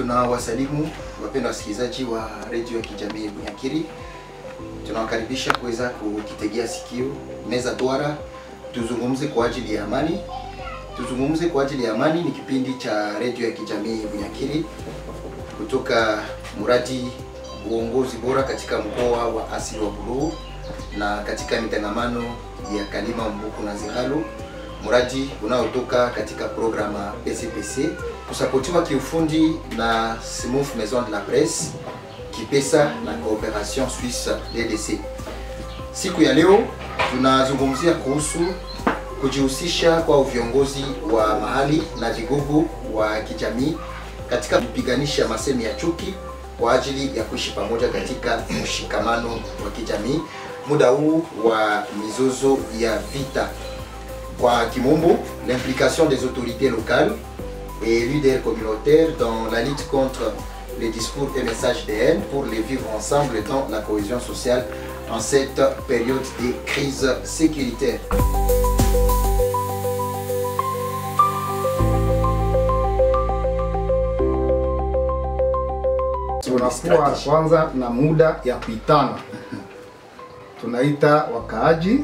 Tunawasalimu wapendwa wasikilizaji wa redio ya kijamii Bunyakiri. Tunawakaribisha kuweza kukitegea sikio meza duara tuzungumze kwa ajili ya amani. Tuzungumze kwa ajili ya amani ni kipindi cha redio ya kijamii Bunyakiri kutoka muradi uongozi bora katika mkoa wa asili wa Buluhu na katika mitangamano ya Kalima, Mbuku na Zihalo, muradi unaotoka katika programa PCPC kusapotiwa kiufundi na Smooth Maison de la Presse, Kipesa na Coopération Suisse DDC. Siku ya leo tunazungumzia kuhusu kujihusisha kwa viongozi wa mahali na vigogo wa kijamii katika kupiganisha masemi ya chuki kwa ajili ya kuishi pamoja katika mshikamano wa kijamii muda huu wa mizozo ya vita. Kwa kimombo, l'implication des autorités locales et leaders communautaires dans la lutte contre les discours et messages de haine pour les vivre ensemble dans la cohésion sociale en cette période de crise sécuritaire. Tunakuwa kwanza na muda ya kuitana. Tunaita wakaaji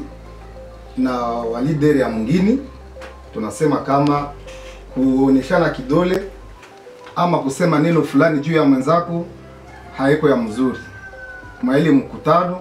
na walideri ya mwingine, tunasema kama kuoneshana kidole ama kusema neno fulani juu ya mwenzako haiko ya mzuri. Kwa ile mkutano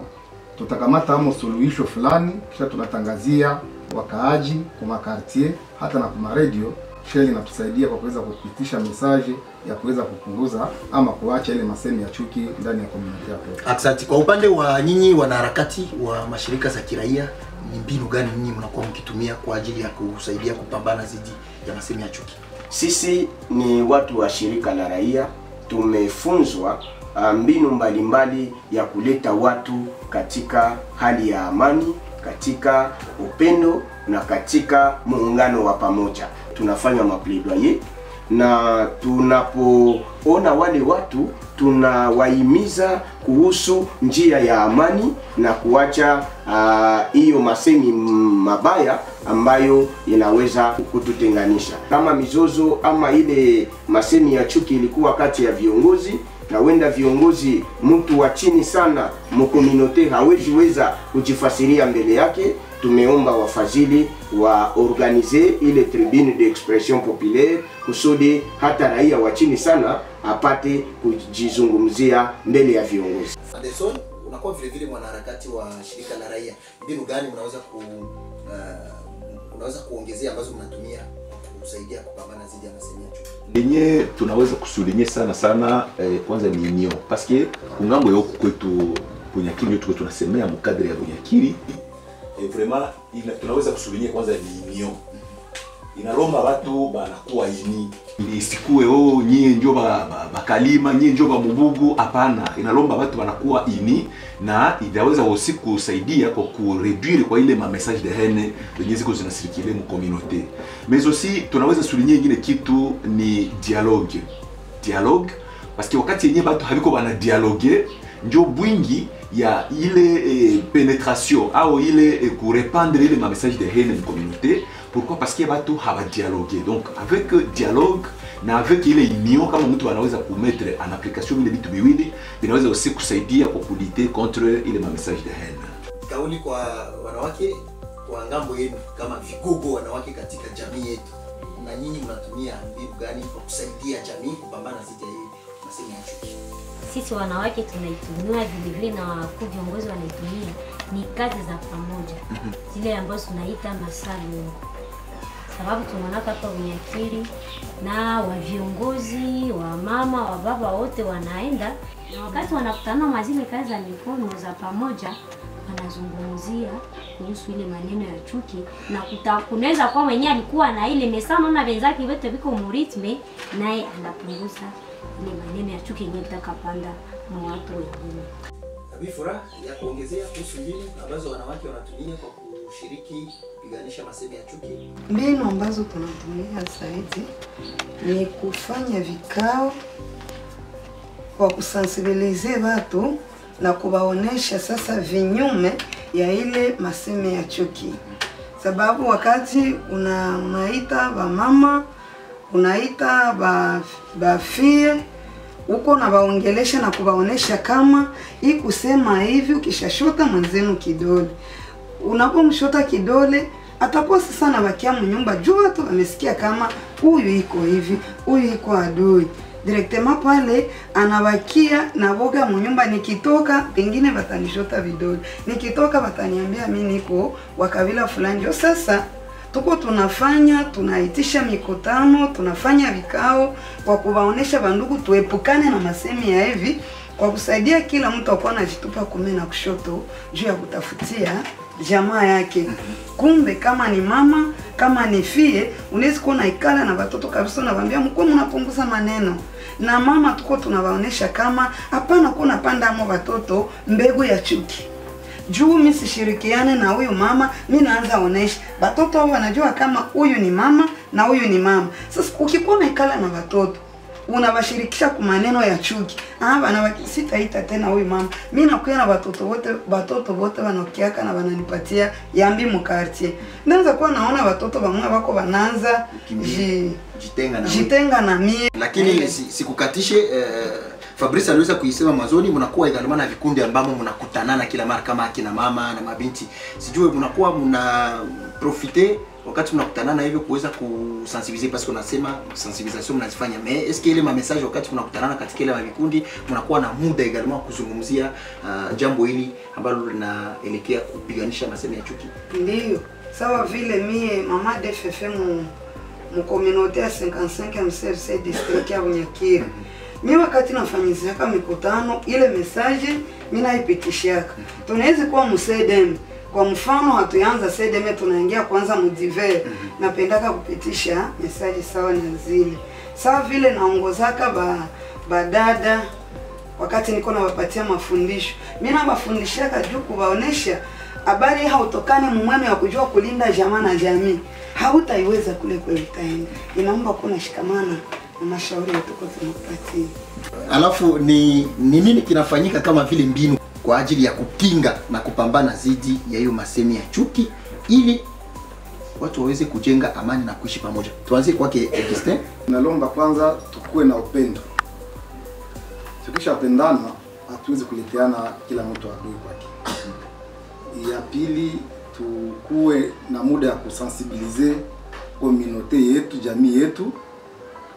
tutakamata amo suluhisho fulani, kisha tunatangazia wakaaji kwa makartier hata na kwa radio. Sheli inatusaidia kwa kuweza kupitisha message ya kuweza kupunguza ama kuacha ile masemi ya chuki ndani ya community yako. Asante. Kwa upande wa nyinyi wanaharakati wa mashirika za kiraia, ni mbinu gani nyinyi mnakuwa mkitumia kwa ajili ya kusaidia kupambana dhidi ya masemi ya chuki? Sisi ni watu wa shirika la raia, tumefunzwa mbinu mbalimbali ya kuleta watu katika hali ya amani, katika upendo na katika muungano wa pamoja. Tunafanya mapledoyer na tunapoona wale watu tunawahimiza kuhusu njia ya amani na kuacha hiyo masemi mabaya ambayo inaweza kututenganisha. Kama mizozo ama ile masemi ya chuki ilikuwa kati ya viongozi, na wenda viongozi mtu wa chini sana mkomunote hawezi weza kujifasiria mbele yake, tumeomba wafadhili wa organize ile tribune d'expression populaire kusudi hata raia wa chini sana apate kujizungumzia mbele ya viongozi. Anderson, unakuwa vile vile mwanaharakati wa shirika la raia. Mbinu gani unaweza kuongezea ambazo mnatumia kusaidia kupambana dhidi ya masemi ya chuki? Yenye tunaweza kusulinya sana kwanza ni union, parce que kungambo yoko kwetu Bunyakiri tuko tunasemea mkadri ya Bunyakiri vraiment tunaweza kusulinya kwanza ni union. Inaromba watu banakuwa ini isikuwe nyie njo bakalima nyie njo ba mubugu, hapana. Inaromba watu banakuwa ini na inaweza aussi kusaidia kwa kureduire kwa ile ma message de haine zenye ziko zinasirikile mu communauté. Mais aussi tunaweza souligner ingine kitu ni dialogue parce que wakati yenye watu habiko bana dialogue njo bwingi ya ile pénétration au ile kurepandre ile ma message de haine mu communauté. Pourquoi? Parce que watu haba dialoguer. Donc avec dialogue na avec ile union, kama mtu anaweza kumettre en application ile vitu biwili, inaweza aussi kusaidia kwa kulite contre ile ma message de haine. Kauli kwa wanawake kwa ngambo yenu kama vigogo wanawake katika jamii yetu, na nyinyi mnatumia mbinu gani kwa kusaidia jamii kupambana dhidi ya masemi ya chuki? Sisi wanawake tunaitumia vile vile na wakuu viongozi wanaitumia, ni kazi za pamoja zile ambazo tunaita masalo. Sababu tunaona hapa Bunyakiri na wa viongozi wa mama wa baba wote wanaenda, na wakati wanakutana mazile kazi za mikono za pamoja wanazungumzia kuhusu ile maneno ya chuki, na kunaweza kwa mwenye alikuwa na ile mesano na wenzake wote biko muritme, naye anapunguza ile maneno ya chuki yenye itakapanda mu watu wengine. Bifura ya kuongezea kuhusu mbinu ambazo wanawake wanatumia kwa kushiriki kupiganisha masemi ya chuki? Mbinu ambazo tunatumia zaidi ni kufanya vikao kwa kusensibilize watu na kuwaonesha sasa vinyume ya ile masemi ya chuki. Sababu wakati unaita ba mama, unaita ba fie, uko na waongelesha na kuwaonesha kama hii kusema hivi, ukishashota mwenzenu kidole, unapomshota kidole atakuwa sasa na bakia mnyumba, juu watu wamesikia kama huyu iko hivi, huyu iko adui. Directement pale anabakia na boga mnyumba, nikitoka pengine batanishota vidole, nikitoka bataniambia mimi niko wa kabila fulani. Sasa tuko tunaitisha mikutano, tunafanya vikao kwa kuwaonesha bandugu tuepukane na masemi ya hivi, kwa kusaidia kila mtu akuwa anajitupa kume na kushoto juu ya kutafutia jamaa yake. Kumbe kama ni mama, kama ni fie, unaweza kuona ikala na watoto kabisa, unawaambia mko mnapunguza maneno. Na mama tuko tunawaonesha kama hapana kuna panda amo watoto mbegu ya chuki. Juu mimi sishirikiane na huyu mama, mimi naanza onesha watoto wao wanajua kama huyu ni mama na huyu ni mama. Sasa ukikuwa umekala na watoto unawashirikisha kwa maneno ya chuki, sitaita tena huyu mama, mimi nakuya na watoto wote wanokiaka na wananipatia yambi mkartie. Naanza kuwa naona watoto bamwe wako wanaanza jitenga na mie. Lakini sikukatishe, Fabrice aliweza kuisema mwanzoni, mnakuwa egalement na vikundi ambamo mnakutanana kila mara kama akina mama na mabinti. Sijui mnakuwa mna profiter wakati mnakutanana hivyo kuweza kusensibiliser, parce que unasema sensibilisation mnazifanya, mais est-ce que ile ma message wakati mnakutanana katika ile vikundi mnakuwa na muda egalement kuzungumzia jambo hili ambalo linaelekea kupiganisha masemi ya chuki? Ndio. Sawa vile mie mama DFF mu communauté ya 55 MCRC district ya Bunyakiri. Mimi wakati nafanyizaka mikutano, ile message mimi naipitishaka. Tunaweza kuwa msedem. Kwa mfano hatuanza sedeme, tunaingia kwanza mudiver. Napendaka kupitisha message sawa na zile. Sawa vile naongozaka badada wakati niko nawapatia mafundisho. Mimi nawafundishaka juu kuwaonesha habari hautokane mumwano ya kujua kulinda jamaa na jamii. Hautaiweza kule kwa utaenda. Inaomba kuna shikamana na mashauri tuko tunapatia. Alafu ni nini kinafanyika kama vile mbinu kwa ajili ya kupinga na kupambana dhidi ya hiyo masemi ya chuki ili watu waweze kujenga amani na kuishi pamoja? Tuanze kwake Augustin. Nalomba kwanza tukue na upendo. Tukishapendana hatuwezi kuleteana kila mtu adui kwake. Ya pili, tukue na muda ya kusensibiliser communauté yetu, jamii yetu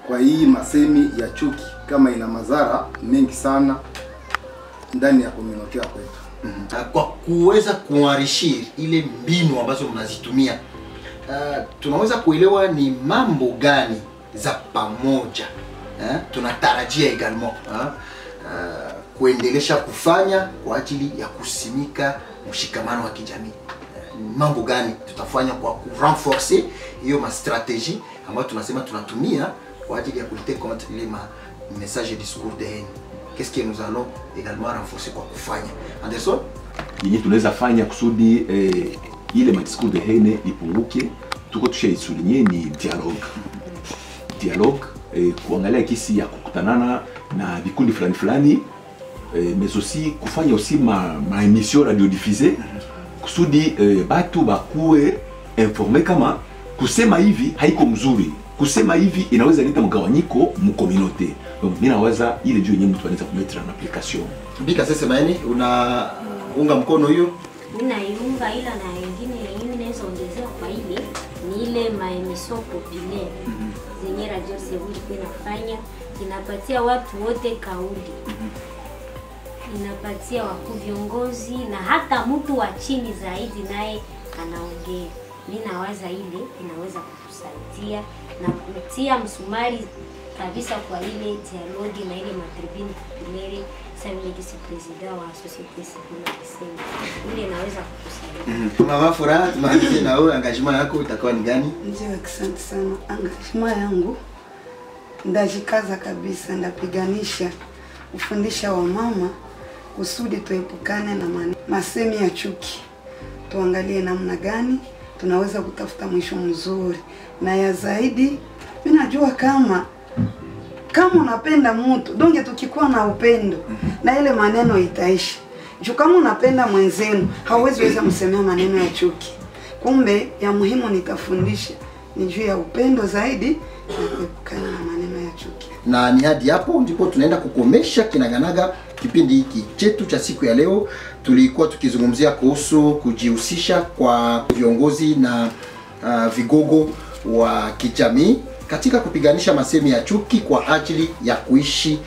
kwa hii masemi ya chuki, kama ina madhara mengi sana ndani ya communauté kwetu. Kwa kuweza kuarishir ile mbinu ambazo mnazitumia, tunaweza kuelewa ni mambo gani za pamoja tunatarajia également kuendelesha kufanya kwa ajili ya kusimika mshikamano wa kijamii. Mambo gani tutafanya kwa kurenforcer hiyo ma stratégie ambayo tunasema tunatumia kwa ajili ya lutter contre les messages et discours de haine? Qu'est-ce que nous allons également renforcer kwa kufanya? Anderson, yenye tunaweza fanya kusudi ile discours de haine ipunguke, tuko tushaisulinye ni dialogue, kuangalia kisi ya kukutanana na vikundi fulani mais aussi kufanya aussi ma émission radio diffusée kusudi batu bakuwe informé kama kusema hivi haiko mzuri, kusema hivi inaweza leta mgawanyiko mu communauté. Donc mimi nawaza ile juu yenyewe mtu anaweza kumetra na application. Bika sasa maana unaunga mkono hiyo? Ninaiunga, ila na wengine naweza ongezea kwa ile ni ile maemission populaire zenye radio Sebundi inafanya, inapatia watu wote kauli. Inapatia wakuu viongozi na hata mtu wa chini zaidi naye anaongea. Mimi nawaza ile inaweza kutusaidia na kutia msumari kabisa kwa ile dialogue na ile matribune populaire. Sasa mimi kisi president wa societe civile akisema ile inaweza kutusaidia. Mama Furaha, tumalizie na wewe, engagement yako itakuwa ni gani? Ndio, asante sana. Engagement yangu ndajikaza kabisa, ndapiganisha kufundisha wamama kusudi tuepukane na masemi ya chuki. Tuangalie namna gani tunaweza kutafuta mwisho mzuri. Na ya zaidi, mimi najua kama unapenda mtu, donge tukikuwa na upendo na ile maneno itaishi. Juu kama unapenda mwenzenu, hauwezi weza msemea maneno ya chuki. Kumbe ya muhimu nitafundisha ni juu ya upendo zaidi na kuepukana na maneno ya chuki. Na ni hadi hapo ndipo tunaenda kukomesha kinaganaga kipindi hiki chetu cha siku ya leo. Tulikuwa tukizungumzia kuhusu kujihusisha kwa viongozi na vigogo wa kijamii katika kupiganisha masemi ya chuki kwa ajili ya kuishi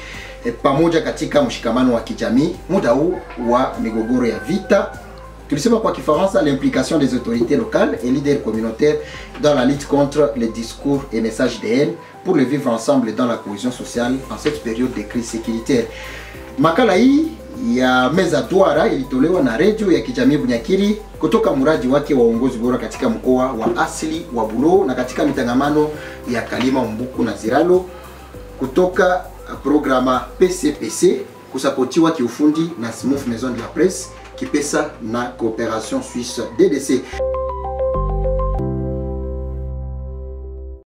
pamoja katika mshikamano wa kijamii muda huu wa migogoro ya vita. Tulisema kwa Kifaransa l'implication des autorités locales et leaders communautaires dans la lutte contre les discours et messages de haine pour le vivre ensemble dans la cohésion sociale en cette période de crise sécuritaire. Makala hii ya meza duara ilitolewa na redio ya kijamii Bunyakiri kutoka mradi wake wa uongozi bora katika mkoa wa asili wa Bulo na katika mitangamano ya Kalima, Mbuku na Ziralo kutoka programa PCPC kusapotiwa kiufundi na Smooth Maison de la Presse Kipesa na Coopération Suisse DDC.